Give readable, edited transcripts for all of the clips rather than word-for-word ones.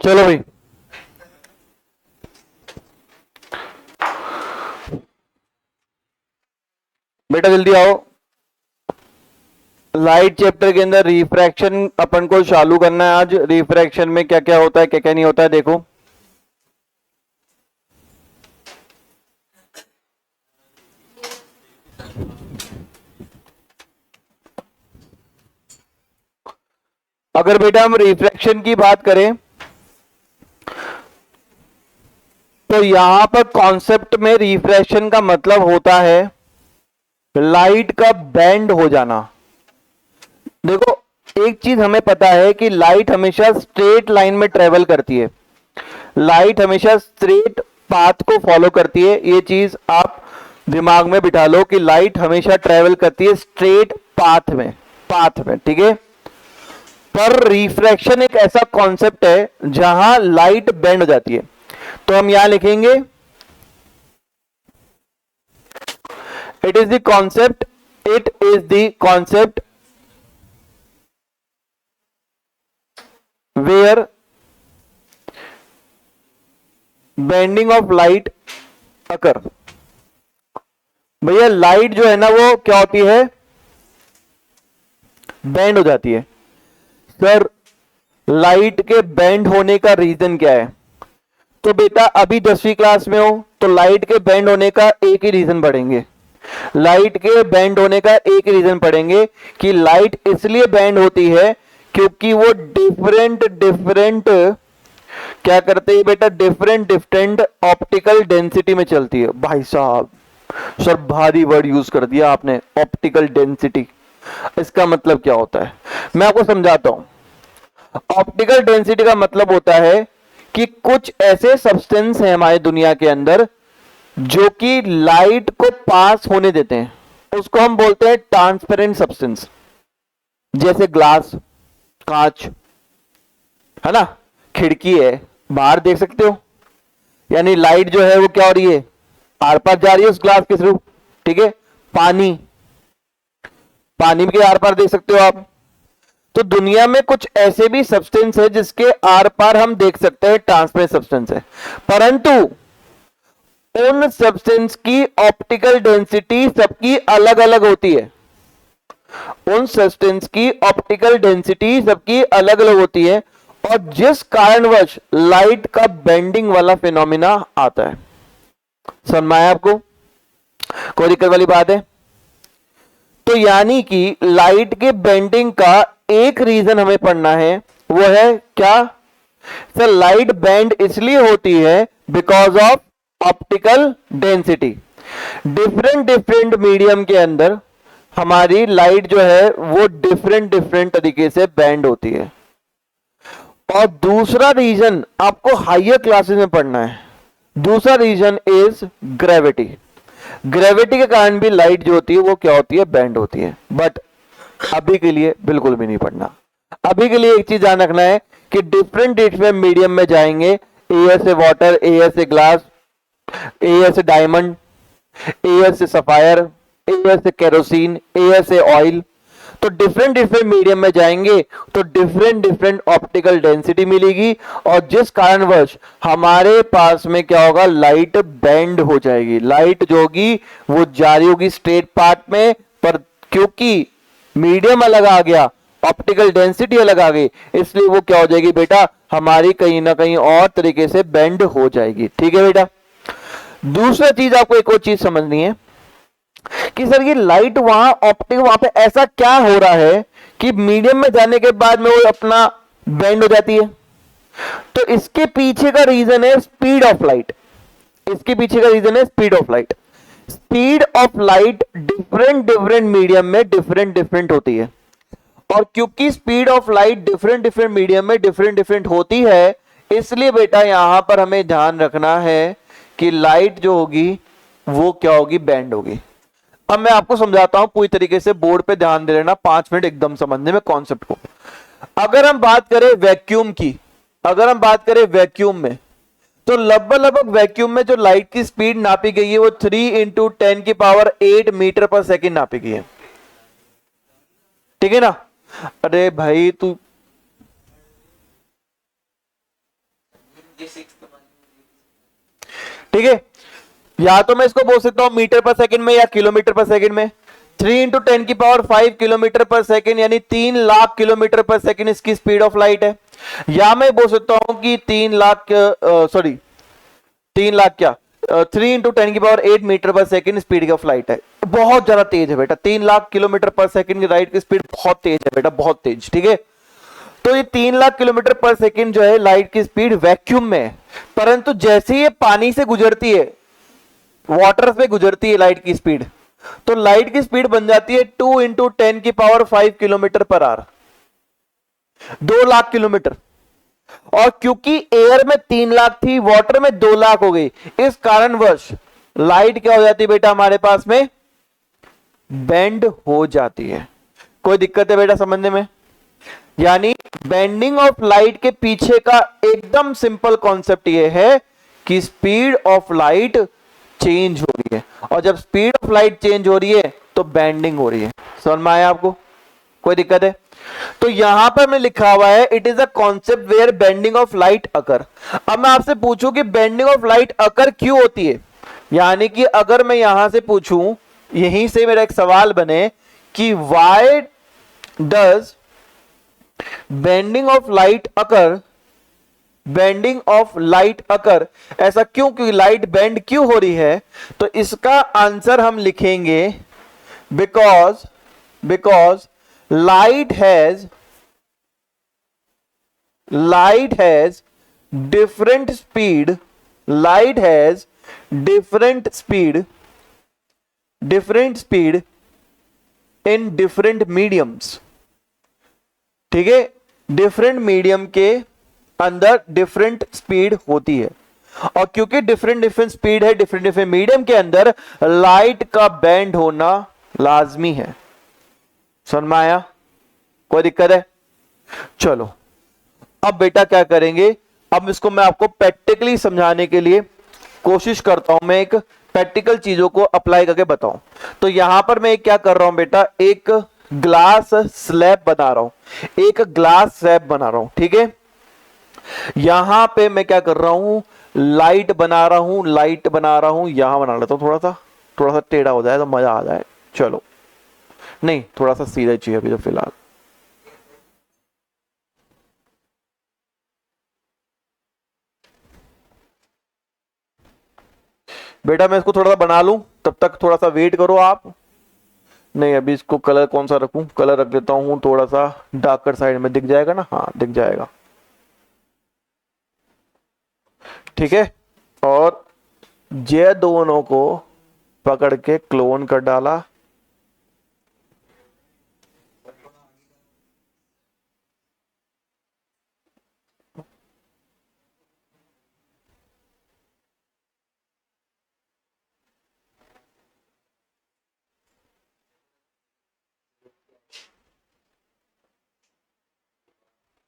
चलो भाई, बेटा जल्दी आओ। लाइट चैप्टर के अंदर रिफ्रैक्शन अपन को चालू करना है आज। रिफ्रैक्शन में क्या क्या होता है, क्या क्या नहीं होता है, देखो। अगर बेटा हम रिफ्रैक्शन की बात करें तो यहां पर कॉन्सेप्ट में रिफ्रैक्शन का मतलब होता है लाइट का बैंड हो जाना। देखो, एक चीज हमें पता है कि लाइट हमेशा स्ट्रेट लाइन में ट्रेवल करती है। लाइट हमेशा स्ट्रेट पाथ को फॉलो करती है। ये चीज आप दिमाग में बिठा लो कि लाइट हमेशा ट्रेवल करती है स्ट्रेट पाथ में, ठीक है। पर रिफ्रैक्शन एक ऐसा कॉन्सेप्ट है जहां लाइट बेंड हो जाती है। तो हम यहां लिखेंगे it is the concept where bending of light occur. भैया लाइट जो है ना वो क्या होती है, बेंड हो जाती है। सर लाइट के बेंड होने का रीजन क्या है? तो बेटा अभी 10वीं क्लास में हो तो लाइट के बेंड होने का एक ही रीजन पढ़ेंगे। लाइट के बेंड होने का एक ही रीजन पढ़ेंगे कि लाइट इसलिए बेंड होती है क्योंकि वो डिफरेंट क्या करते हैं बेटा, डिफरेंट ऑप्टिकल डेंसिटी में चलती है। भाई साहब, सर भारी वर्ड यूज कर दिया आपने, ऑप्टिकल डेंसिटी। इसका मतलब क्या होता है मैं आपको समझाता हूं। ऑप्टिकल डेंसिटी का मतलब होता है कि कुछ ऐसे सब्सटेंस हैं हमारी दुनिया के अंदर जो कि लाइट को पास होने देते हैं। उसको हम बोलते हैं ट्रांसपेरेंट सब्सटेंस। जैसे ग्लास, कांच है ना, खिड़की है, बाहर देख सकते हो, यानी लाइट जो है वो क्या हो रही है, आर पार जा रही है उस ग्लास के थ्रू, ठीक है। पानी पानी के आर पार देख सकते हो आप। तो दुनिया में कुछ ऐसे भी सब्सटेंस है जिसके आर पार हम देख सकते हैं, ट्रांसपेरेंट सब्सटेंस है। परंतु उन सब्सटेंस की ऑप्टिकल डेंसिटी सबकी अलग अलग होती है। उन सब्सटेंस की ऑप्टिकल डेंसिटी सबकी अलग अलग होती है और जिस कारणवश लाइट का बेंडिंग वाला फिनोमिना आता है। समझ में आया आपको? कोई दिक्कत वाली बात है? तो यानी कि लाइट के बेंडिंग का एक रीजन हमें पढ़ना है, वो है क्या सर, लाइट बेंड इसलिए होती है because of optical density. Different medium के अंदर हमारी लाइट जो है वो डिफरेंट तरीके से बेंड होती है। और दूसरा रीजन आपको हायर क्लासेस में पढ़ना है। दूसरा रीजन इज ग्रेविटी। ग्रेविटी के कारण भी लाइट जो होती है वो क्या होती है, बेंड होती है। बट अभी के लिए बिल्कुल भी नहीं पढ़ना। अभी के लिए एक चीज ध्यान रखना है कि डिफरेंट मीडियम में जाएंगे। एयर से वाटर, एयर से ग्लास, एयर से डायमंड, एयर से सफायर, एयर से केरोसिन, एयर से ऑयल। तो डिफरेंट मीडियम में जाएंगे तो डिफरेंट ऑप्टिकल डेंसिटी मिलेगी और जिस कारणवश हमारे पास में क्या होगा, लाइट बेंड हो जाएगी। लाइट जो होगी वो जारी होगी स्ट्रेट पाथ में, पर क्योंकि मीडियम अलग आ गया, ऑप्टिकल डेंसिटी अलग आ गई, इसलिए वो क्या हो जाएगी बेटा, हमारी कहीं ना कहीं और तरीके से बेंड हो जाएगी। ठीक है बेटा। दूसरा चीज आपको एक और चीज समझनी है कि सर ये लाइट वहां ऑप्टिक वहां पे ऐसा क्या हो रहा है कि मीडियम में जाने के बाद में वो अपना बेंड हो जाती है। तो इसके पीछे का रीजन है स्पीड ऑफ लाइट। इसके पीछे का रीजन है speed of light. Speed of light different medium में डिफरेंट होती है। और क्योंकि speed of light different medium में डिफरेंट होती है, इसलिए बेटा यहां पर हमें ध्यान रखना है कि लाइट जो होगी वो क्या होगी, बेंड होगी। अब मैं आपको समझाता हूं पूरी तरीके से, बोर्ड पे ध्यान दे लेना, 5 मिनट एकदम समझने में कॉन्सेप्ट को। अगर हम बात करें वैक्यूम की, अगर हम बात करें वैक्यूम में, तो लगभग वैक्यूम में जो लाइट की स्पीड नापी गई है वो 3 इंटू 10⁸ मीटर पर सेकेंड नापी गई है। ठीक है ना? अरे भाई तू ठीक है, या तो मैं इसको बोल सकता हूं मीटर पर सेकंड में या किलोमीटर पर सेकंड में। 3 × 10⁵ किलोमीटर पर सेकंड यानी 3 लाख किलोमीटर पर सेकंड इसकी स्पीड ऑफ लाइट है। या मैं बोल सकता हूं कि 3 लाख क्या 3 × 10⁸ मीटर पर सेकंड स्पीड ऑफ लाइट है। बहुत ज्यादा तेज है बेटा, 3 लाख किलोमीटर पर सेकंड की लाइट की स्पीड बहुत तेज है बेटा, बहुत तेज। ठीक है, तो ये 3 लाख किलोमीटर पर सेकंड जो है लाइट की स्पीड वैक्यूम में है, परंतु जैसे ही ये पानी से गुजरती है, वाटर से गुजरती है लाइट की स्पीड, तो लाइट की स्पीड बन जाती है 2 × 10⁵ kilometre per hour, 2 lakh kilometre. और क्योंकि एयर में 3 लाख थी, वाटर में 2 लाख हो गई, इस कारणवश लाइट क्या हो जाती है बेटा हमारे पास में, बेंड हो जाती है। कोई दिक्कत है बेटा समझने में? यानी बेंडिंग ऑफ लाइट के पीछे का एकदम सिंपल कॉन्सेप्ट यह है कि स्पीड ऑफ लाइट चेंज हो रही है, और जब स्पीड ऑफ लाइट चेंज हो रही है तो बेंडिंग हो रही है। समझ में आया आपको? कोई दिक्कत है? तो यहां पर मैं लिखा हुआ है it is a concept where bending of light occur. अब मैं आपसे पूछूं कि बेंडिंग ऑफ लाइट अकर क्यों होती है, यानी कि अगर मैं यहां से पूछूं, यहीं से मेरा एक सवाल बने कि why does bending of light occur, bending of light occur, ऐसा क्यों, क्योंकि लाइट बेंड क्यों हो रही है, तो इसका आंसर हम लिखेंगे because light has different speed, light has different speed in different mediums। ठीक है, डिफरेंट मीडियम के अंदर डिफरेंट स्पीड होती है, और क्योंकि डिफरेंट स्पीड है डिफरेंट मीडियम के अंदर, लाइट का बेंड होना लाजमी है। समझ में आया? कोई दिक्कत है? चलो अब बेटा क्या करेंगे, अब इसको मैं आपको प्रैक्टिकली समझाने के लिए कोशिश करता हूं, मैं एक प्रैक्टिकल चीजों को अप्लाई करके बताऊं। तो यहां पर मैं क्या कर रहा हूं बेटा, एक ग्लास स्लैब बना रहा हूं, एक ग्लास स्लैब बना रहा हूं। ठीक है, यहां पे मैं क्या कर रहा हूं, लाइट बना रहा हूं, यहां बना लेता हूं, थोड़ा सा टेढ़ा हो जाए तो मजा आ जाए। चलो नहीं, थोड़ा सा सीधा चाहिए अभी तो फिलहाल। बेटा मैं इसको थोड़ा सा बना लूं, तब तक थोड़ा सा वेट करो आप। नहीं अभी इसको कलर कौन सा रखूं, कलर रख देता हूं थोड़ा सा डार्कर साइड में, दिख जाएगा ना? हाँ दिख जाएगा। ठीक है, और ये दोनों को पकड़ के क्लोन कर डाला।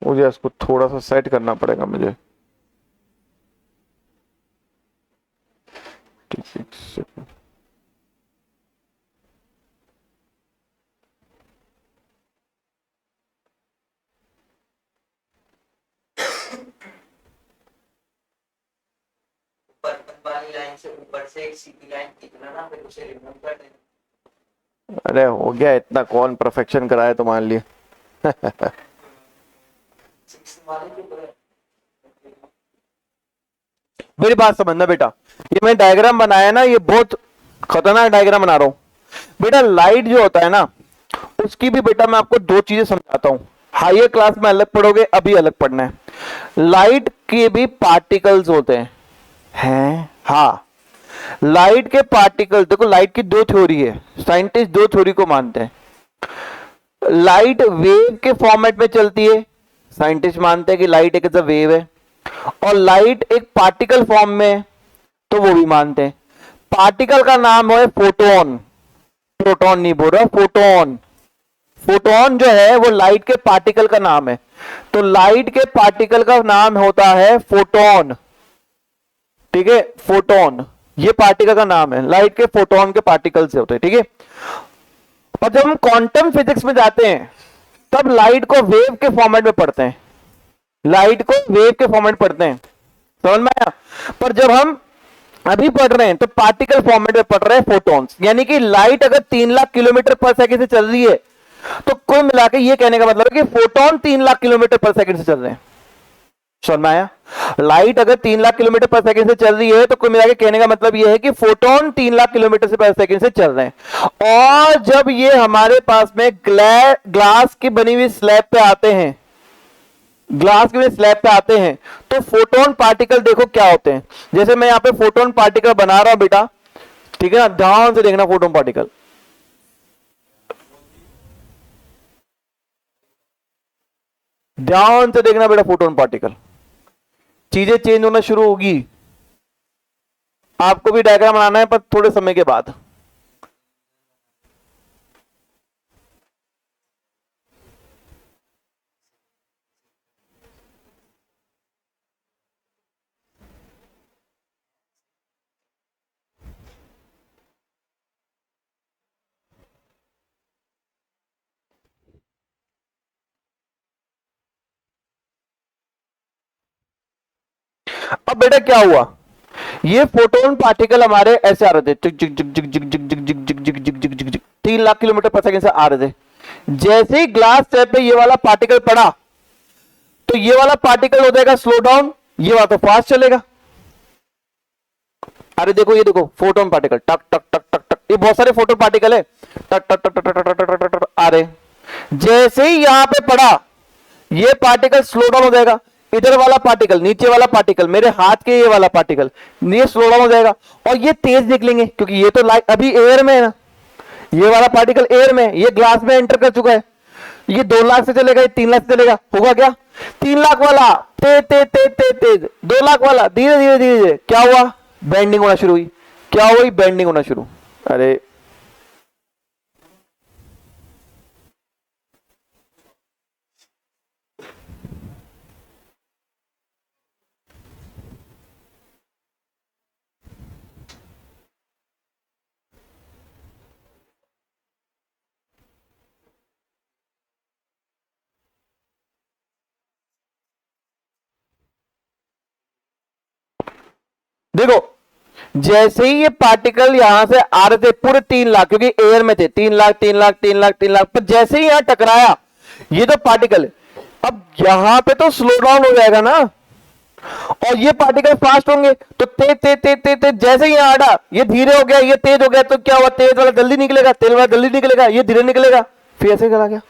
मुझे इसको थोड़ा सा सेट करना पड़ेगा मुझे। लाइन से ऊपर से एक सीधी लाइन खींचना ना, फिर उसे रिमूव कर देना। अरे हो गया, इतना कौन परफेक्शन कराया तुम्हारे लिए। मेरी बात समझना बेटा, ये मैं डायग्राम बनाया ना, ये बहुत खतरनाक डायग्राम बना रहा हूं बेटा। लाइट जो होता है ना, उसकी भी बेटा मैं आपको दो चीजें समझाता हूं, हायर क्लास में अलग पढ़ोगे, अभी अलग पढ़ना है। लाइट के भी पार्टिकल्स होते हैं हाँ, लाइट के पार्टिकल, देखो लाइट की दो थ्योरी है, साइंटिस्ट दो थ्योरी को मानते हैं। लाइट वेव के फॉर्मेट में चलती है, साइंटिस्ट मानते हैं कि लाइट एक वेव है, और लाइट एक पार्टिकल फॉर्म में, तो वो भी मानते हैं। पार्टिकल का नाम है फोटोन, प्रोटॉन नहीं बोल रहा, फोटोन। फोटोन जो है वो लाइट के पार्टिकल का नाम है, तो लाइट के पार्टिकल का नाम होता है फोटोन। ठीक है, फोटोन ये पार्टिकल का नाम है, लाइट के फोटोन के पार्टिकल से होते हैं। ठीक है, और जब हम क्वांटम फिजिक्स में जाते हैं तब लाइट को वेव के फॉर्मेट में पढ़ते हैं, लाइट को वेव के फॉर्मेट पढ़ते हैं। समझ में आया? पर जब हम अभी पढ़ रहे हैं तो पार्टिकल फॉर्मेट में पढ़ रहे हैं फोटॉन्स, यानी कि लाइट अगर 3 लाख किलोमीटर पर सेकंड से चल रही है तो कुल मिलाकर ये कहने का मतलब है कि फोटोन 3 लाख किलोमीटर पर सेकंड से चल रहे हैं। समझ में आया? लाइट अगर 3 लाख किलोमीटर पर सेकंड से चल रही है तो कुल मिलाकर कहने का मतलब यह है कि फोटोन 3 लाख किलोमीटर से पर सेकंड से चल रहे हैं। और जब ये हमारे पास में ग्लास की बनी हुई स्लैब पे आते हैं, ग्लास के स्लैब पे आते हैं, तो फोटोन पार्टिकल देखो क्या होते हैं। जैसे मैं यहां पे फोटोन पार्टिकल बना रहा हूं बेटा, ठीक है ना, ध्यान से देखना फोटोन पार्टिकल। ध्यान से देखना बेटा फोटोन पार्टिकल, चीजें चेंज होना शुरू होगी। आपको भी डायग्राम बनाना है पर थोड़े समय के बाद। अब बेटा क्या हुआ, ये फोटोन पार्टिकल हमारे ऐसे आ रहे थे, 3 लाख किलोमीटर पर सेकंड से आ रहे थे। जैसे ही ग्लास स्लैब पे ये वाला पार्टिकल पड़ा तो ये वाला पार्टिकल हो जाएगा स्लो डाउन, ये वाला तो फास्ट चलेगा। अरे देखो, ये देखो फोटोन पार्टिकल टक टक टक टक टक, ये बहुत सारे फोटोन पार्टिकल है, टक टक टक टक टक टक टक आ रहे। जैसे ही यहां पे पड़ा ये पार्टिकल स्लो डाउन हो जाएगा, इधर वाला पार्टिकल, नीचे वाला पार्टिकल, मेरे हाथ के ये वाला पार्टिकल, ये स्लो डाउन हो जाएगा और ये तेज निकलेंगे क्योंकि ये तो लाइट अभी एयर में है ना, ये वाला पार्टिकल एयर में, ये ग्लास में एंटर कर चुका है। ये 2 लाख से चलेगा, ये 3 लाख से चलेगा, होगा क्या? 3 लाख वाला तेज तेज तेज तेज तेज, 2 लाख वाला धीरे धीरे धीरे धीरे, क्या हुआ? बेंडिंग होना शुरू हुई। क्या हुई? बेंडिंग होना शुरू। अरे देखो, जैसे ही ये पार्टिकल यहां से आ रहे थे पूरे 3 लाख, क्योंकि एयर में थे, 3 लाख 3 लाख 3 लाख 3 लाख, पर जैसे ही यहां टकराया ये तो पार्टिकल, अब यहां पे तो स्लो डाउन हो जाएगा ना, और ये पार्टिकल फास्ट होंगे तो तेज तेज तेज तेज तेज, जैसे ही यहां आड़ा ये धीरे हो गया, ये तेज हो गया, तो क्या हुआ? तेज वाला जल्दी निकलेगा, तेज वाला जल्दी निकलेगा, ये धीरे निकलेगा, फिर ऐसे चला गया,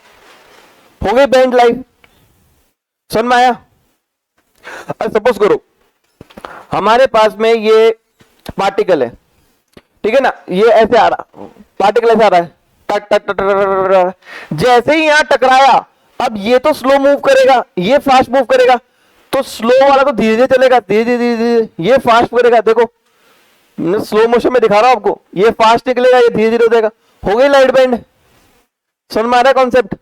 हो गई बैंड लाइफ। समझ में आया? सपोज करो हमारे पास में ये पार्टिकल है, ठीक है ना, ये ऐसे आ रहा, पार्टिकल ऐसे आ रहा है, टक टक टक टक, जैसे ही यहां टकराया अब ये तो स्लो मूव करेगा, ये फास्ट मूव करेगा, तो स्लो वाला तो धीरे धीरे चलेगा, धीरे धीरे धीरे, ये फास्ट करेगा। देखो मैं स्लो मोशन में दिखा रहा हूं आपको, ये फास्ट निकलेगा, ये धीरे धीरे हो जाएगा, हो गई लाइट बैंड। समझ में आ रहा है कॉन्सेप्ट?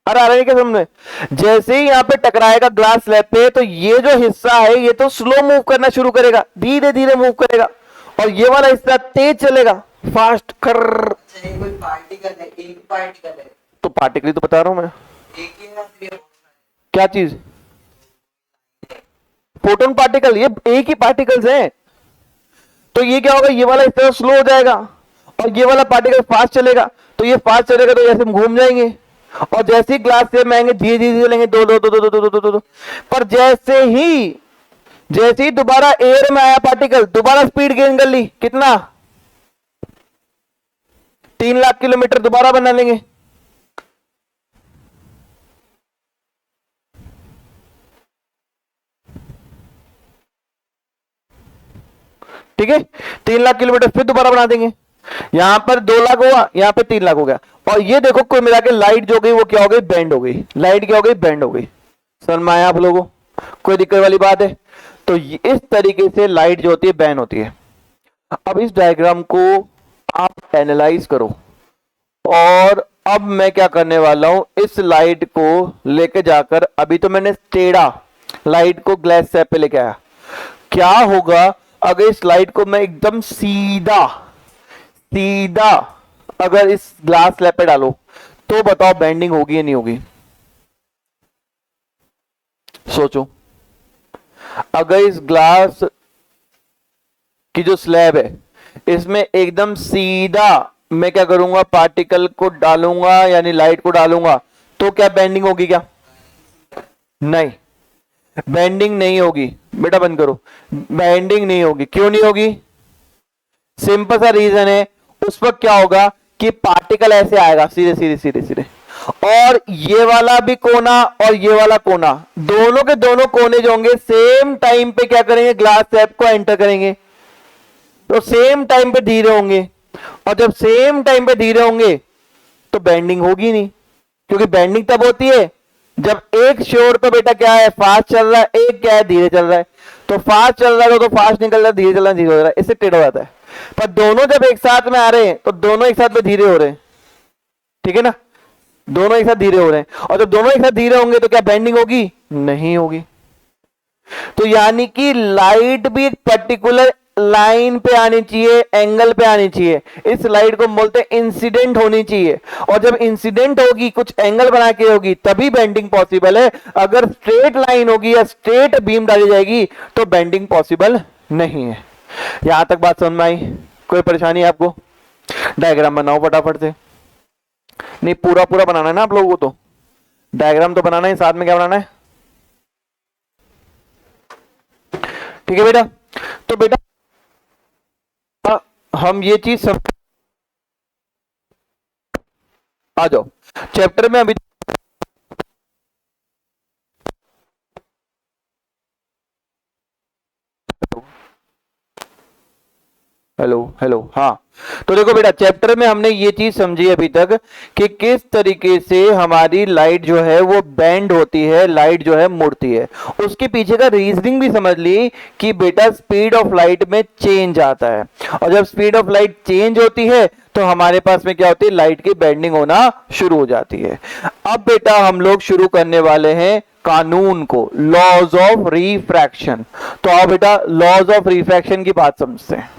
अरे आ रहा है क्या समझ में? जैसे ही यहाँ पे टकराएगा ग्लास स्लैब पे तो ये जो हिस्सा है ये तो स्लो मूव करना शुरू करेगा, धीरे धीरे मूव करेगा, और ये वाला हिस्सा तेज चलेगा, फास्ट कर। कोई पार्टिकल है, एक पार्टिकल है, तो पार्टिकल ही तो बता रहा हूं मैं। एक ही ना, तो ये क्या चीज? फोटोन पार्टिकल, ये एक ही पार्टिकल्स हैं। तो ये क्या होगा, ये वाला हिस्सा स्लो हो जाएगा और ये वाला पार्टिकल फास्ट चलेगा, तो ये फास्ट चलेगा तो जैसे हम घूम जाएंगे, और जैसे ही ग्लास से में आएंगे धीरे धीरे चलेंगे, दो दो दो दो दो दो दो दो दो, पर जैसे ही दोबारा एयर में आया पार्टिकल, दोबारा स्पीड गेन कर ली, कितना? 3 लाख किलोमीटर दोबारा बना लेंगे। ठीक है, 3 लाख किलोमीटर फिर दोबारा बना देंगे, यहां पर 2 लाख हुआ, यहां पे 3 लाख हो गया, और ये देखो कुल मिला के लाइट जो गई वो क्या हो गई? बैंड हो गई। लाइट क्या हो गई? बैंड हो गई। समझ में आया आप लोगों? कोई दिक्कत वाली बात है? तो इस तरीके से लाइट जो होती है बैंड होती है। अब इस डायग्राम को आप एनालाइज करो, और अब मैं क्या करने वाला हूं, इस लाइट को लेके जाकर, अभी तो मैंने टेढ़ा लाइट को ग्लास स्लैब पे लेके आया, क्या होगा अगर इस लाइट को मैं एकदम सीधा सीधा अगर इस ग्लास स्लैब पे डालो, तो बताओ बेंडिंग होगी या नहीं होगी? सोचो। अगर इस ग्लास की जो स्लैब है इसमें एकदम सीधा मैं क्या करूंगा, पार्टिकल को डालूंगा यानी लाइट को डालूंगा, तो क्या बेंडिंग होगी क्या? नहीं, बेंडिंग नहीं होगी बेटा, बंद करो। बेंडिंग नहीं होगी। क्यों नहीं होगी? सिंपल सा रीजन है, उस वक्त क्या होगा कि पार्टिकल ऐसे आएगा सीधे सीधे सीधे सीधे, और ये वाला भी कोना और ये वाला कोना, दोनों के दोनों कोने जो होंगे सेम टाइम पे क्या करेंगे, ग्लास स्लैब को एंटर करेंगे, तो सेम टाइम पे धीरे होंगे, और जब सेम टाइम पे धीरे होंगे तो बेंडिंग होगी नहीं, क्योंकि बेंडिंग तब होती है जब एक शोर तो बेटा क्या है, फास्ट चल रहा है, एक क्या है, धीरे चल रहा है। तो फास्ट चल रहा है तो फास्ट निकल रहा है, धीरे चल रहा है, धीरे हो रहा है, इससे टेढ़ा हो जाता है। पर दोनों जब एक साथ में आ रहे हैं तो दोनों एक साथ में धीरे हो रहे हैं, ठीक है ना, दोनों एक साथ धीरे हो रहे हैं, और जब दोनों एक साथ धीरे होंगे तो क्या बेंडिंग होगी? नहीं होगी। तो यानी कि लाइट भी एक पर्टिकुलर लाइन पे आनी चाहिए, एंगल पे आनी चाहिए। इस लाइट को बोलते हैं इंसिडेंट होनी चाहिए, और जब इंसिडेंट होगी, कुछ एंगल बना के होगी, तभी बेंडिंग पॉसिबल है। अगर स्ट्रेट लाइन होगी या स्ट्रेट बीम डाली जाएगी तो बेंडिंग पॉसिबल नहीं है। यहां तक बात समझ में आई? कोई परेशानी है आपको? डायग्राम बनाओ फटाफट से। नहीं, पूरा पूरा बनाना है ना आप लोगों को, तो डायग्राम तो बनाना है, साथ में क्या बनाना है? ठीक है बेटा। तो बेटा हम ये चीज सब आ जाओ चैप्टर में अभी। हेलो हेलो, हाँ। तो देखो बेटा, चैप्टर में हमने ये चीज समझी अभी तक कि किस तरीके से हमारी लाइट जो है वो बेंड होती है, लाइट जो है मुड़ती है। उसके पीछे का रीजनिंग भी समझ ली कि बेटा स्पीड ऑफ लाइट में चेंज आता है, और जब स्पीड ऑफ लाइट चेंज होती है तो हमारे पास में क्या होती है, लाइट की बेंडिंग होना शुरू हो जाती है। अब बेटा हम लोग शुरू करने वाले हैं कानून को, लॉज ऑफ रिफ्रैक्शन। तो आओ बेटा लॉज ऑफ रिफ्रैक्शन की बात समझते हैं।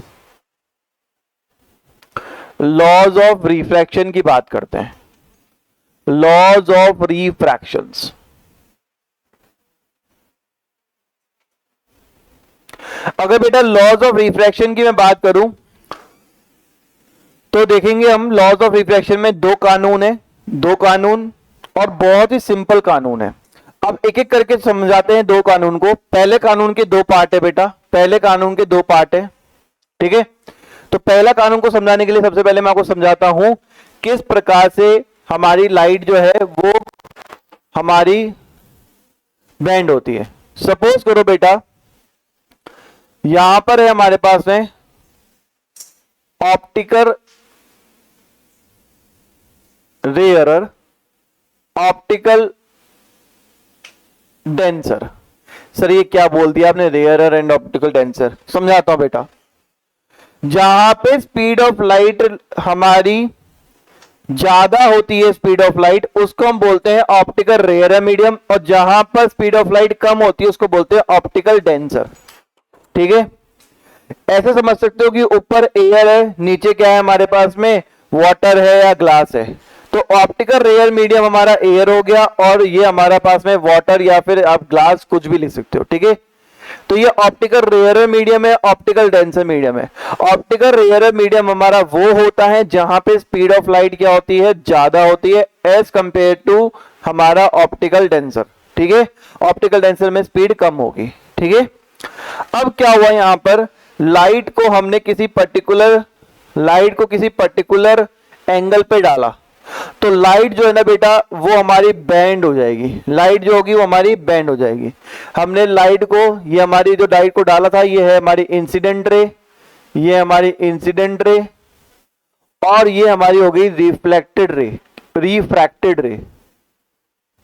लॉज ऑफ रिफ्रैक्शन की बात करते हैं। Laws of refractions. अगर बेटा लॉज ऑफ रिफ्रैक्शन की मैं बात करूं तो देखेंगे हम लॉज ऑफ रिफ्रैक्शन में दो कानून है, दो कानून, और बहुत ही सिंपल कानून है। अब एक एक करके समझाते हैं दो कानून को। पहले कानून के दो पार्ट है बेटा, पहले कानून के दो पार्ट है, ठीक है। तो पहला कानून को समझाने के लिए सबसे पहले मैं आपको समझाता हूं किस प्रकार से हमारी लाइट जो है वो हमारी बेंड होती है। सपोज करो बेटा यहां पर है हमारे पास में optical rarer, optical denser. Sir ये क्या बोल दिया आपने, रेयरर एंड ऑप्टिकल डेंसर? समझाता हूं बेटा। जहां पे स्पीड ऑफ लाइट हमारी ज्यादा होती है, स्पीड ऑफ लाइट, उसको हम बोलते हैं ऑप्टिकल रेयरर मीडियम, और जहां पर स्पीड ऑफ लाइट कम होती है उसको बोलते हैं ऑप्टिकल डेंसर, ठीक है। ऐसे समझ सकते हो कि ऊपर एयर है, नीचे क्या है हमारे पास में, वाटर है या ग्लास है। तो ऑप्टिकल रेयर मीडियम हमारा एयर हो गया, और ये हमारा पास में वाटर या फिर आप ग्लास कुछ भी लिख सकते हो, ठीक है। तो ये ऑप्टिकल रेयर मीडियम है, ऑप्टिकल डेंसर मीडियम है। ऑप्टिकल रेयर मीडियम हमारा वो होता है जहां पे स्पीड ऑफ लाइट क्या होती है, ज्यादा होती है एज कंपेयर टू हमारा ऑप्टिकल डेंसर, ठीक है। ऑप्टिकल डेंसर में स्पीड कम होगी, ठीक है। अब क्या हुआ, यहां पर लाइट को हमने किसी पर्टिकुलर एंगल पे डाला, तो लाइट जो है ना बेटा वो हमारी बैंड हो जाएगी, लाइट जो होगी वो हमारी बैंड हो जाएगी। हमने लाइट को, ये हमारी जो लाइट को डाला था, ये है हमारी इंसिडेंट रे, ये हमारी इंसिडेंट रे, और ये हमारी हो गई रिफ्लेक्टेड रे, रिफ्रैक्टेड रे,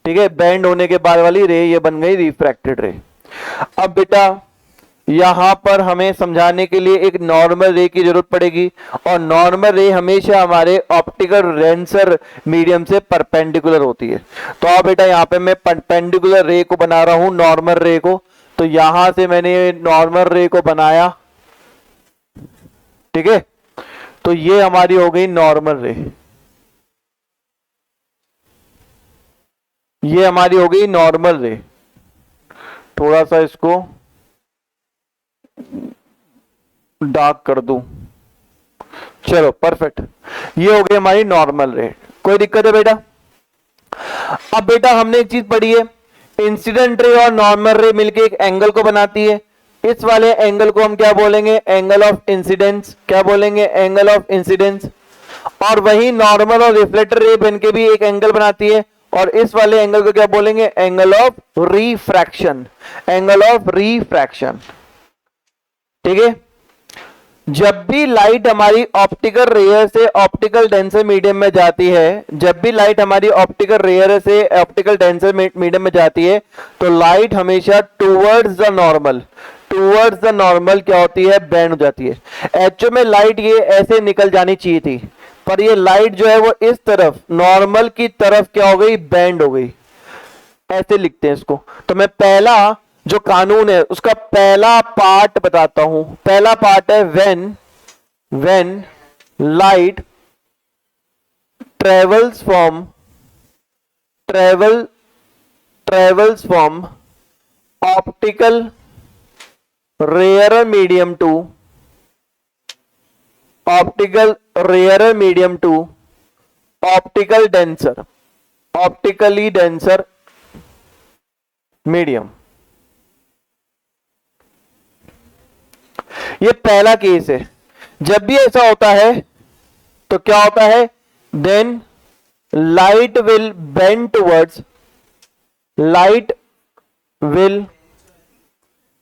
ठीक है। बैंड होने के बाद वाली रे ये बन गई रिफ्रैक्टेड रे। अब बेटा यहां पर हमें समझाने के लिए एक नॉर्मल रे की जरूरत पड़ेगी, और नॉर्मल रे हमेशा हमारे ऑप्टिकल डेंसर मीडियम से परपेंडिकुलर होती है। तो अब बेटा यहां पे मैं परपेंडिकुलर रे को बना रहा हूं, नॉर्मल रे को। तो यहां से मैंने नॉर्मल रे को बनाया, ठीक है। तो ये हमारी हो गई नॉर्मल रे, ये हमारी हो गई नॉर्मल रे। थोड़ा सा इसको डार्क कर दूं, चलो परफेक्ट। ये हो गई हमारी नॉर्मल रे। कोई दिक्कत है बेटा? अब बेटा हमने एक चीज पढ़ी है, इंसिडेंट रे और नॉर्मल रे मिलके एक एंगल को बनाती है। इस वाले एंगल को हम क्या बोलेंगे? Angle of incidence. क्या बोलेंगे? Angle of incidence. और वही नॉर्मल और रिफ्लेक्टर रे बनके भी एक एंगल बनाती है, और इस वाले एंगल को क्या बोलेंगे? Angle of refraction. Angle of refraction, ठीक है। जब भी लाइट हमारी ऑप्टिकल रेयर से ऑप्टिकल डेंसर मीडियम में जाती है, जब भी लाइट हमारी ऑप्टिकल रेयर से ऑप्टिकल डेंसर मीडियम में जाती है, तो लाइट हमेशा towards the normal, towards the normal क्या होती है? बेंड हो जाती है। एक्चुअल में लाइट ये ऐसे निकल जानी चाहिए थी, पर ये लाइट जो है वो इस तरफ नॉर्मल की तरफ क्या हो गई? बेंड हो गई। ऐसे लिखते हैं इसको। तो मैं पहला जो कानून है उसका पहला पार्ट बताता हूं। पहला पार्ट है when light travels from optical rare medium to optical denser, optically denser medium. ये पहला केस है। जब भी ऐसा होता है तो क्या होता है? Then light will bend towards, light will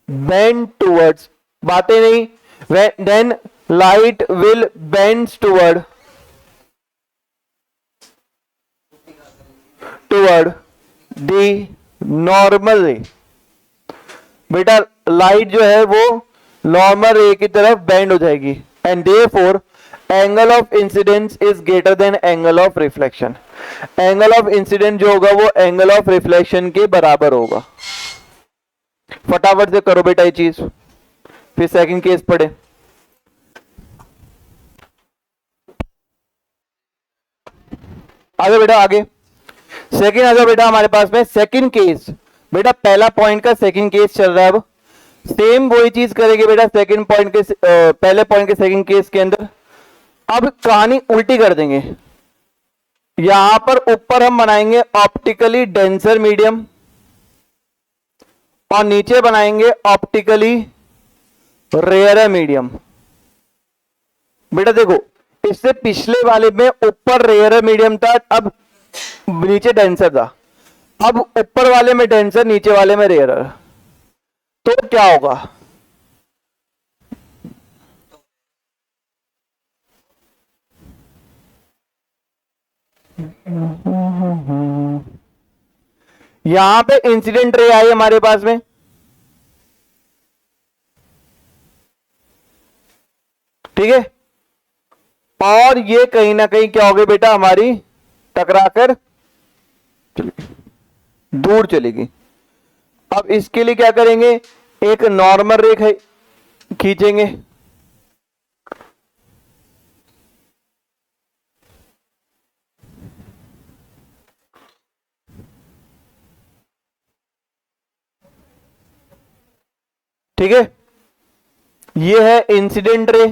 bend towards, बातें नहीं, then light will bend toward the normal ray. बेटा लाइट जो है वो नॉर्मल रे की तरफ बेंड हो जाएगी, and therefore angle of incidence is greater than angle of reflection. Angle of incidence जो होगा वो एंगल ऑफ रिफ्लेक्शन के बराबर होगा। फटाफट से करो बेटा ये चीज, फिर सेकंड केस पढ़े। आगे बेटा आगे, सेकंड आ जाओ बेटा हमारे पास में। सेकंड केस बेटा, पहला पॉइंट का सेकंड केस चल रहा है। अब सेम वही चीज करेंगे बेटा सेकंड पॉइंट के पहले पॉइंट के सेकंड केस के अंदर। अब कहानी उल्टी कर देंगे। यहां पर ऊपर हम बनाएंगे ऑप्टिकली डेंसर मीडियम, और नीचे बनाएंगे ऑप्टिकली रेयर मीडियम। बेटा देखो, इससे पिछले वाले में ऊपर रेयर मीडियम था, अब नीचे डेंसर था। अब ऊपर वाले में डेंसर, नीचे वाले में रेयर, तो क्या होगा? यहां पे इंसिडेंट रे आई हमारे पास में, ठीक है, और ये कहीं ना कहीं क्या हो गई बेटा? हमारी टकराकर दूर चलेगी। अब इसके लिए क्या करेंगे? एक नॉर्मल रेखा खींचेंगे, ठीक है। ये है इंसिडेंट रे,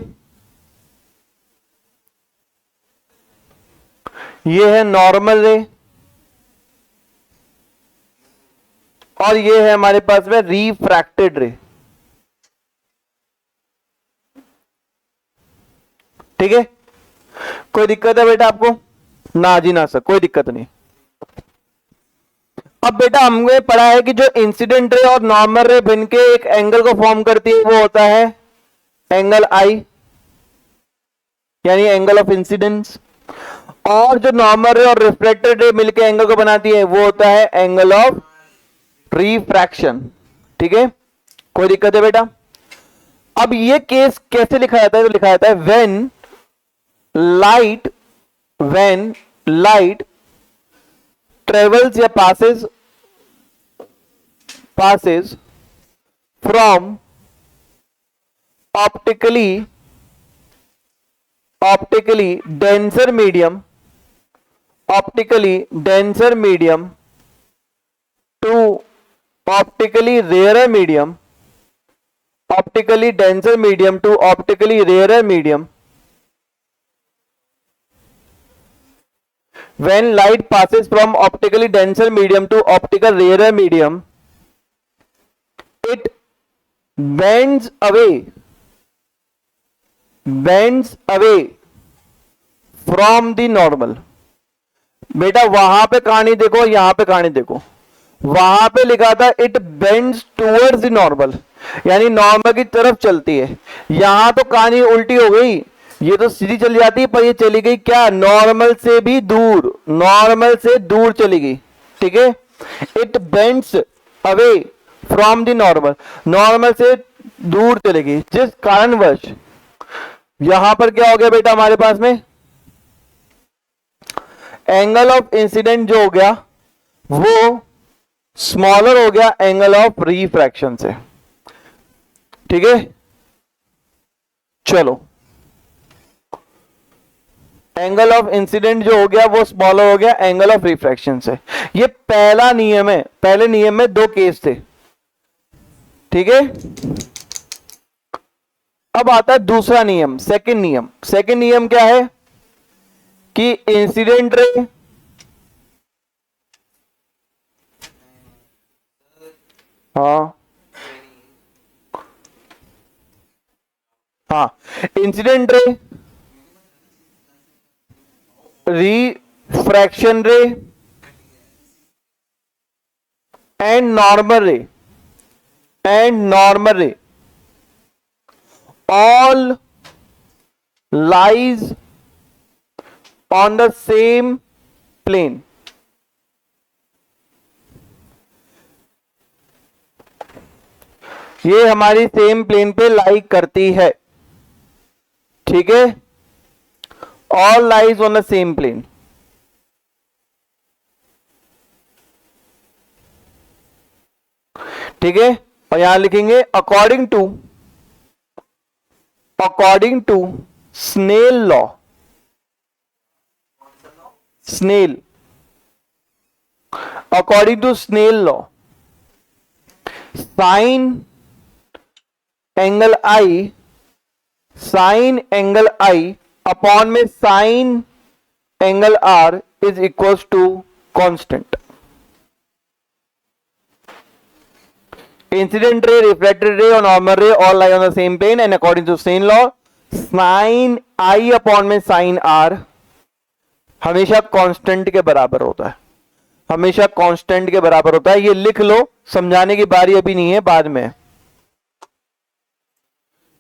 ये है नॉर्मल रे, और ये है हमारे पास में रिफ्रैक्टेड रे, ठीक है। कोई दिक्कत है बेटा आपको? ना जी ना सर, कोई दिक्कत नहीं। अब बेटा हमने पढ़ा है कि जो इंसिडेंट रे और नॉर्मल रे बनके एक एंगल को फॉर्म करती है वो होता है एंगल आई, यानी एंगल ऑफ इंसिडेंस। और जो नॉर्मल रे और रिफ्लेक्टेड रे मिलके एंगल को बनाती है वो होता है एंगल ऑफ रिफ्रैक्शन, ठीक है। कोई दिक्कत है बेटा? अब ये केस कैसे लिखा जाता है? तो लिखा जाता है व्हेन लाइट ट्रेवल्स या passes from optically denser medium to optically rarer medium optically denser medium to optically rarer medium, when light passes from optically denser medium to optical rarer medium, it bends away from the normal. बेटा वहां पे कहानी देखो, यहां पे कहानी देखो, वहां पे लिखा था it bends towards the normal, यानी नॉर्मल की तरफ चलती है। यहां तो कहानी उल्टी हो गई, ये तो सीधी चली जाती है पर ये चली गई क्या, नॉर्मल से भी दूर, नॉर्मल से दूर चली गई। ठीक है, it bends away from the normal, normal से दूर चली गई, जिस कारणवश यहां पर क्या हो गया बेटा हमारे पास में, एंगल ऑफ इंसिडेंट जो हो गया वो स्मॉलर हो गया एंगल ऑफ रिफ्रैक्शन से। ठीक है, चलो एंगल ऑफ इंसिडेंट जो हो गया वो स्मॉलर हो गया एंगल ऑफ रिफ्रैक्शन से। ये पहला नियम है, पहले नियम में दो केस थे। ठीक है, अब आता है दूसरा नियम, सेकंड नियम। सेकंड नियम क्या है कि incident ray incident ray, refraction रे एंड नॉर्मल रे all lies on the same plane. ये हमारी सेम प्लेन पे लाई करती है। ठीक है, all lies on the same plane. ठीक है, और यहां लिखेंगे according to Snell law, Snell, according to Snell law, sine angle i upon में sine angle r is equal to constant. Incident ray, reflected ray और normal ray all lie on the same plane and according to same law sine i upon में sine r हमेशा constant के बराबर होता है, हमेशा constant के बराबर होता है। ये लिख लो, समझाने की बारी अभी नहीं है, बाद में।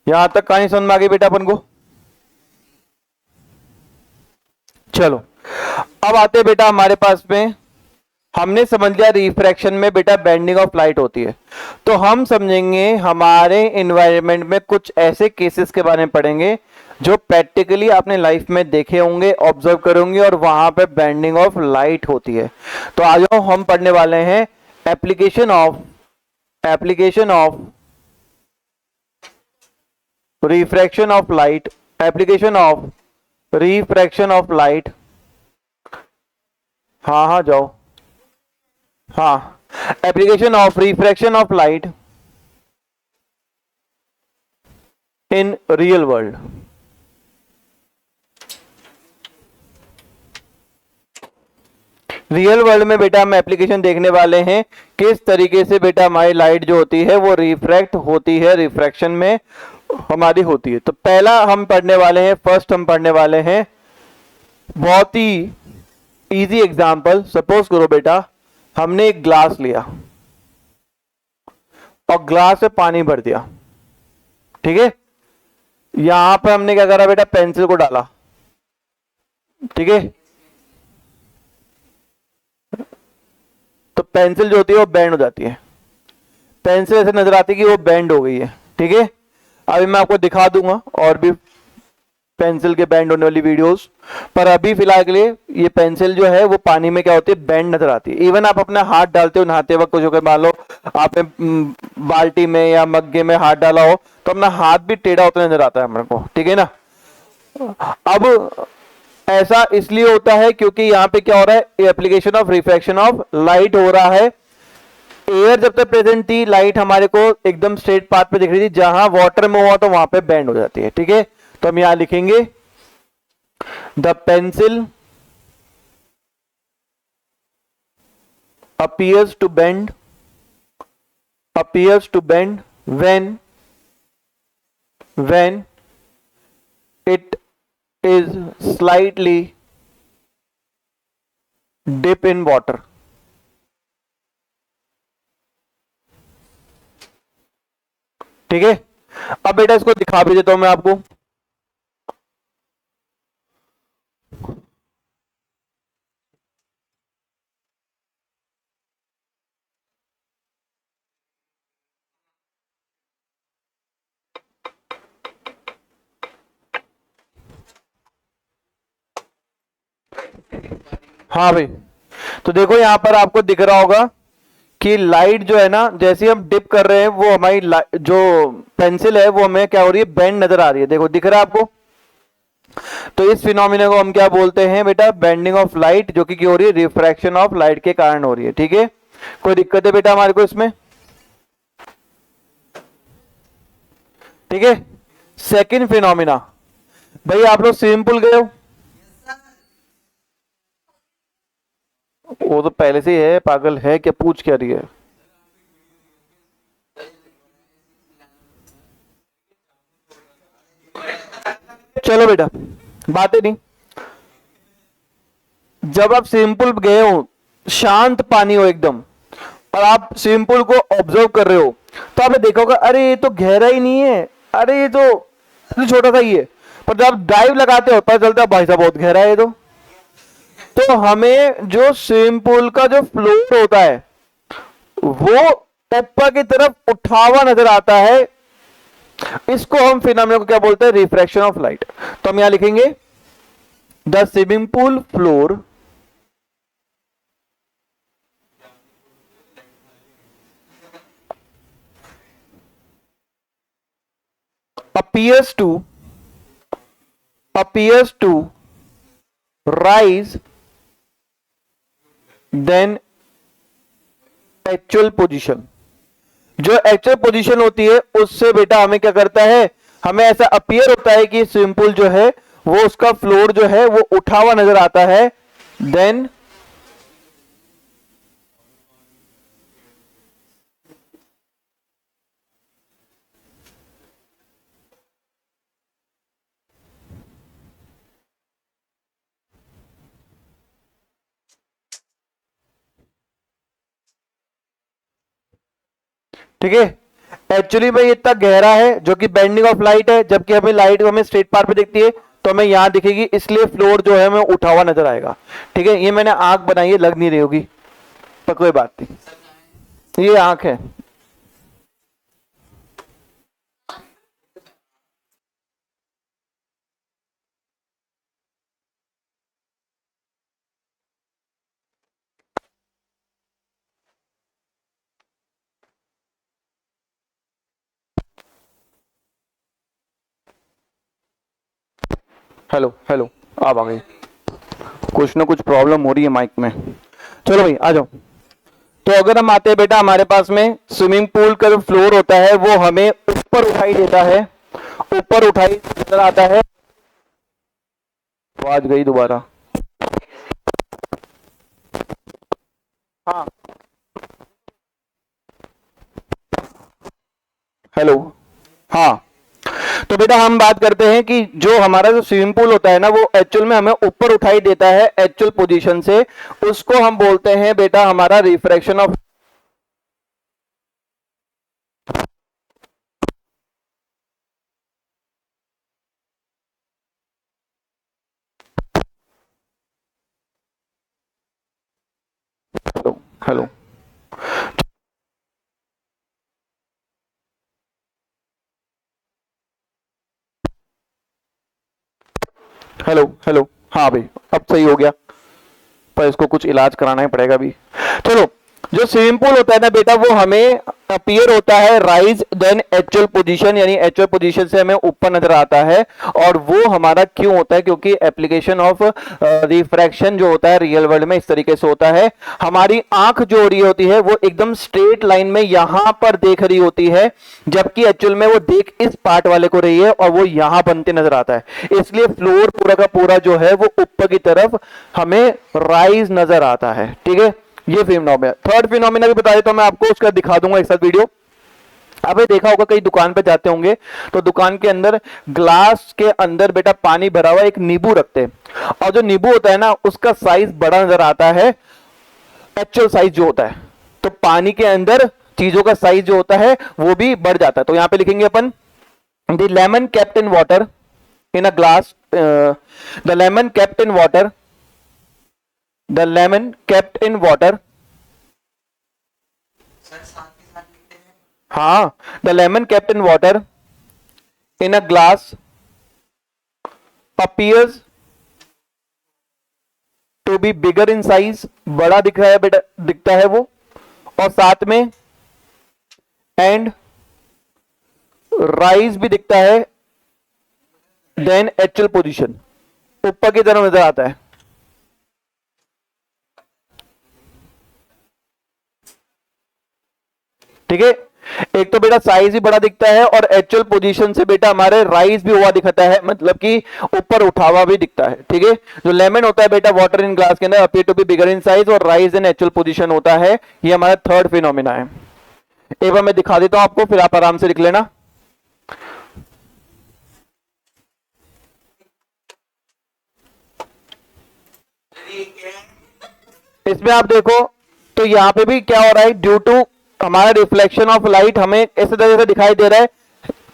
यहां तक कहानी समझ में आ गई बेटा अपन को? चलो अब आते हैं बेटा हमारे पास में, हमने समझ लिया रिफ्रैक्शन में बेटा बेंडिंग ऑफ लाइट होती है, तो हम समझेंगे हमारे एनवायरनमेंट में कुछ ऐसे केसेस के बारे में पढ़ेंगे जो प्रैक्टिकली आपने लाइफ में देखे होंगे, ऑब्जर्व करोगे और वहां पे बेंडिंग ऑफ लाइट होती है। तो आज हम पढ़ने वाले हैं application of refraction of light, application of refraction of light. हाँ जाओ, हाँ, application of refraction of light in real world. Real world में बेटा हम एप्लीकेशन देखने वाले हैं किस तरीके से बेटा हमारी लाइट जो होती है वो रिफ्रैक्ट होती है, रिफ्रैक्शन में हमारी होती है। तो पहला हम पढ़ने वाले हैं, फर्स्ट हम पढ़ने वाले हैं बहुत ही इजी एग्जांपल। सपोज करो बेटा हमने एक ग्लास लिया और ग्लास में पानी भर दिया। ठीक है, यहां पर हमने क्या करा बेटा, पेंसिल को डाला। ठीक है, तो पेंसिल जो होती है वो बेंड हो जाती है, पेंसिल ऐसे नजर आती है कि वो बेंड हो गई है। ठीक है, अभी मैं आपको दिखा दूंगा और भी पेंसिल के बेंड होने वाली वीडियोस, पर अभी फिलहाल के लिए ये पेंसिल जो है वो पानी में क्या होती है, बेंड नजर आती है। इवन आप अपना हाथ डालते हो नहाते वक्त, कुछ मान लो आपने बाल्टी में या मग्गे में हाथ डाला हो तो अपना हाथ भी टेढ़ा होता नजर आता है हमारे को। ठीक है ना, अब ऐसा इसलिए होता है क्योंकि यहाँ पे क्या हो रहा है, application of refraction of light हो रहा है एयर जब तक प्रेजेंट थी लाइट हमारे को एकदम स्ट्रेट पाथ पे दिख रही थी, जहां वाटर में हुआ तो वहां पे बेंड हो जाती है, ठीक है। तो हम यहां लिखेंगे the pencil appears to bend when it is slightly dip in water। ठीक है, अब बेटा इसको दिखा भी देता हूं मैं आपको। हाँ भाई, तो देखो यहां पर आपको दिख रहा होगा कि लाइट जो है ना, जैसे हम डिप कर रहे हैं वो हमारी जो पेंसिल है वो हमें क्या हो रही है, बेंड नजर आ रही है। देखो दिख रहा है आपको। तो इस फिनोमिना को हम क्या बोलते हैं बेटा, बेंडिंग ऑफ लाइट, जो कि क्या हो रही है, रिफ्रैक्शन ऑफ लाइट के कारण हो रही है। ठीक है, कोई दिक्कत है बेटा हमारे को इसमें? ठीक है, सेकंड फिनोमिना, भाई आप लोग स्विमिंग पूल गए हो? वो तो पहले से ही है, पागल है क्या, पूछ क्या रही है? चलो बेटा, बातें नहीं। जब आप स्विमिंग पूल गए हो, शांत पानी हो एकदम, और आप स्विमिंग पूल को ऑब्जर्व कर रहे हो, तो आपने देखा होगा अरे ये तो गहरा ही नहीं है, अरे ये तो छोटा सा ही है। पर जब आप डाइव लगाते हो पता चलता है भाई साहब बहुत गहरा है ये तो हमें जो स्विमिंग पूल का जो फ्लोर होता है वो ऊपर की तरफ उठा हुआ नजर आता है। इसको हम फिनोमेना को क्या बोलते हैं, रिफ्रैक्शन ऑफ लाइट। तो हम यहां लिखेंगे the swimming pool floor appears to rise than actual position. जो एक्चुअल पोजीशन होती है उससे बेटा हमें क्या करता है, हमें ऐसा अपीयर होता है कि स्विमिंग पूल जो है वो उसका फ्लोर जो है वो उठा हुआ नजर आता है। देन ठीक है, एक्चुअली भाई इतना गहरा है जो कि बेंडिंग ऑफ लाइट है, जबकि हमें लाइट हमें स्ट्रेट पाथ पे दिखती है तो हमें यहां दिखेगी, इसलिए फ्लोर जो है हमें उठा हुआ नजर आएगा। ठीक है, ये मैंने आंख बनाई है, लग नहीं रही होगी पर कोई बात नहीं, ये आंख है। हेलो हेलो, आप आ गई, कुछ ना कुछ प्रॉब्लम हो रही है माइक में। चलो भाई आ जाओ। तो अगर हम आते हैं बेटा, हमारे पास में स्विमिंग पूल का जो फ्लोर होता है वो हमें ऊपर उठाई देता है, ऊपर उठाई नजर आता है। आवाज गई दोबारा। हाँ हेलो, हाँ। तो बेटा हम बात करते हैं कि जो हमारा जो स्विमिंग पूल होता है ना वो एक्चुअल में हमें ऊपर उठाई देता है एक्चुअल पोजीशन से, उसको हम बोलते हैं बेटा हमारा refraction of. Hello hello, hello hello, हाँ भाई अब सही हो गया, पर इसको कुछ इलाज कराना ही पड़ेगा अभी। चलो जो स्विमिंग पूल होता है ना बेटा, वो हमें अपीयर होता है राइज देन एक्चुअल पोजीशन, यानी एक्चुअल पोजीशन से हमें ऊपर नजर आता है। और वो हमारा क्यों होता है? क्योंकि एप्लीकेशन ऑफ रिफ्रैक्शन जो होता है रियल वर्ल्ड में इस तरीके से होता है। हमारी आंख जो हो रही होती है वो एकदम स्ट्रेट लाइन में यहां पर देख रही होती है, जबकि एक्चुअल में वो देख इस पार्ट वाले को रही है और वो यहां बनते नजर आता है। इसलिए फ्लोर पूरा का पूरा जो है वो ऊपर की तरफ हमें राइज नजर आता है। ठीक है, ये फिनोमेना। थर्ड फिनोमेना भी बता देता हूं मैं आपको, उसका दिखा दूंगा एक साथ वीडियो। आपने देखा होगा कहीं दुकान पे जाते होंगे तो दुकान के अंदर ग्लास के अंदर बेटा पानी भरा हुआ एक नींबू रखते हैं, और जो नींबू होता है ना उसका साइज बड़ा नजर आता है एक्चुअल साइज जो होता है। तो पानी के अंदर चीजों का साइज जो होता है वो भी बढ़ जाता है। तो यहां पे लिखेंगे upon the lemon kept in water in a glass, the lemon kept in water, the lemon kept in water, sir साथ के साथ लिखते हैं। हाँ, the lemon kept in water in a glass appears to be bigger in size, बड़ा दिख रहा है बेटा, दिखता है वो, और साथ में एंड राइज भी दिखता है देन एक्चुअल पोजीशन, ऊपर की तरफ नजर आता है। ठीक है, एक तो बेटा साइज ही बड़ा दिखता है और एक्चुअल पोजीशन से बेटा हमारे राइज भी हुआ दिखता है, मतलब कि ऊपर उठा हुआ भी दिखता है। ठीक है, जो लेमन होता है बेटा वाटर इन ग्लास के अंदर appear to be bigger in size और राइज इन एक्चुअल पोजीशन होता है। ये हमारा थर्ड फिनोमिना है। एक बार मैं दिखा देता हूं आपको, फिर आप आराम से लिख लेना। इसमें आप देखो तो यहां पे भी क्या हो रहा है, ड्यू टू हमारा रिफ्लेक्शन ऑफ लाइट हमें इस तरह से दिखाई दे रहा है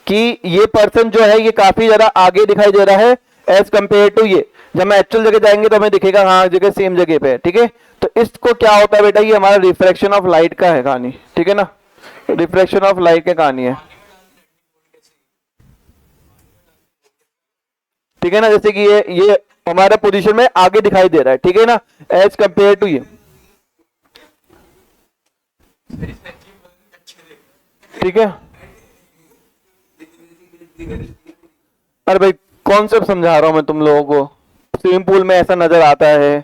कि ये पर्सन जो है ये काफी ज्यादा आगे दिखाई दे रहा है एज कंपेयर टू ये। जब मैं एक्चुअल जगह जाएंगे तो हमें दिखेगा हाँ जगह सेम जगह पे है। ठीक है, तो इसको क्या होता है बेटा, ये हमारा रिफ्लेक्शन ऑफ लाइट का है कहानी। ठीक है ना, रिफ्लेक्शन ऑफ लाइट की कहानी है। ठीक है ना, जैसे कि ये हमारे पोजीशन में आगे दिखाई दे रहा है। ठीक है ना, एज कंपेयर टू ये। ठीक है, अरे भाई कॉन्सेप्ट समझा रहा हूं मैं तुम लोगों को। स्विमिंग पूल में ऐसा नजर आता है,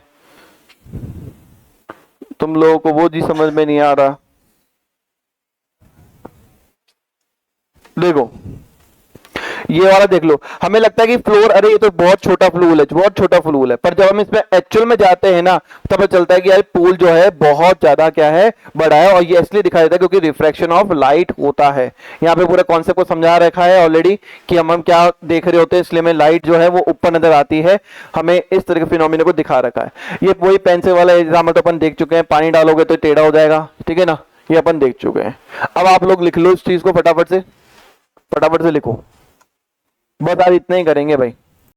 तुम लोगों को वो जी समझ में नहीं आ रहा। देखो ये वाला देख लो, हमें लगता है कि फ्लोर, अरे ये तो बहुत छोटा फ्लूल है, बहुत छोटा फ्लूल है, पर जब हम इसमें एक्चुअल में जाते हैं ना तब पता चलता है कि यार पूल जो है बहुत ज्यादा क्या है, बड़ा है। और ये इसलिए दिखाई देता है क्योंकि रिफ्रैक्शन ऑफ लाइट होता है। यहाँ पे पूरे कॉन्सेप्ट को समझा रखा है ऑलरेडी कि हम क्या देख रहे होते हैं, इसलिए हमें लाइट जो है वो ऊपर नजर आती है, हमें इस तरह के फिनोमिना को दिखा रखा है। ये वही पेंसिल वाला एग्जाम्पल तो अपन देख चुके हैं, पानी डालोगे तो टेढ़ा हो जाएगा। ठीक है ना, ये अपन देख चुके हैं। अब आप लोग लिख लो इस चीज को फटाफट से, फटाफट से लिखो, बस आज इतना ही करेंगे भाई।